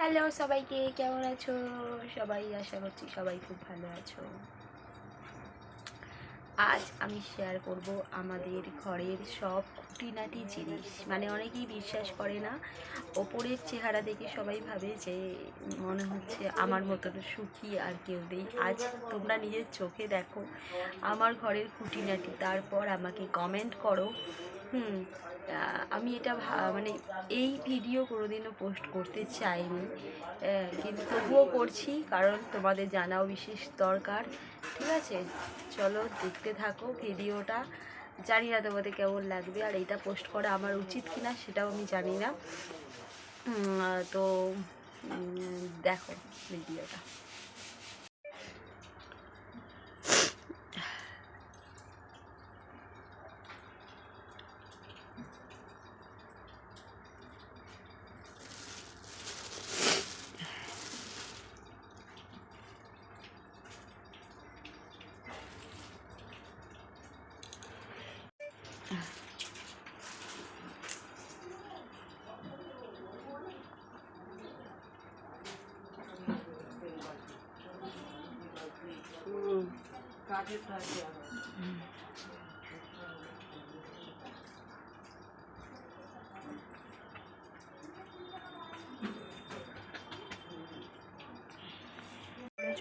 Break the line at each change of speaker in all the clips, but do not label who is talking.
Hello সবাইকে, কেমন আছো সবাই? আশা করছি সবাই খুব ভালো আছো। আজ আমি শেয়ার করব আমাদের ঘরের সব খুঁটিনাটি জিনিস। মানে অনেকেই বিশ্বাস করে না, ওপরের চেহারা দেখে সবাই ভাবে যে মনে হচ্ছে আমার মতন সুখী আর কেউ নেই। আজ তোমরা নিজের চোখে দেখো আমার ঘরের খুঁটিনাটি, তারপর আমাকে কমেন্ট করো। আমি এটা মানে এই ভিডিও কোনোদিনও পোস্ট করতে চাইনি, কিন্তু তবুও করছি কারণ তোমাদের জানাও বিশেষ দরকার। ঠিক আছে, চলো দেখতে থাকো ভিডিওটা। জানি না তোমাদের কেমন লাগবে, আর এইটা পোস্ট করা আমার উচিত কিনা সেটাও আমি জানি না। তো দেখো ভিডিওটা।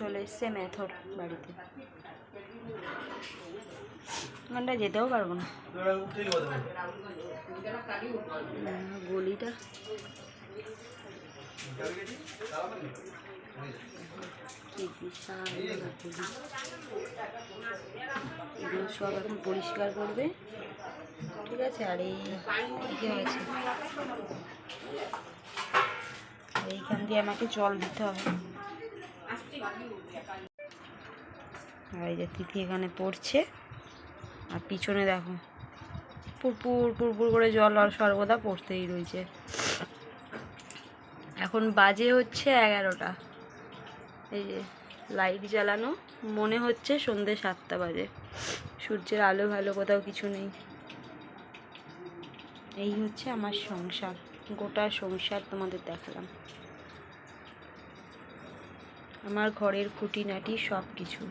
চলে এসছে মেথর বাড়িতে, ওখানটা যেতেও পারবো না। গলিটা কি বিশাল, এগুলো সব এখন পরিষ্কার করবে। ঠিক আছে, আর এইদিকে হয়েছে, এইখান দিয়ে আমাকে জল দিতে হবে। আর এই যে তিথি এখানে পড়ছে, আর পিছনে দেখো পুরপুর পুরপুর করে জল আর সর্বদা পড়তেই রয়েছে। এখন বাজে হচ্ছে 11টা। এই যে লাইট জ্বালানো, মনে হচ্ছে সন্ধ্যে 7টা বাজে। সূর্যের আলো ভালো কোথাও কিছু নেই। এই হচ্ছে আমার সংসার, গোটা সংসার তোমাদের দেখালাম। আমার ঘরের খুঁটিনাটি সব কিছু।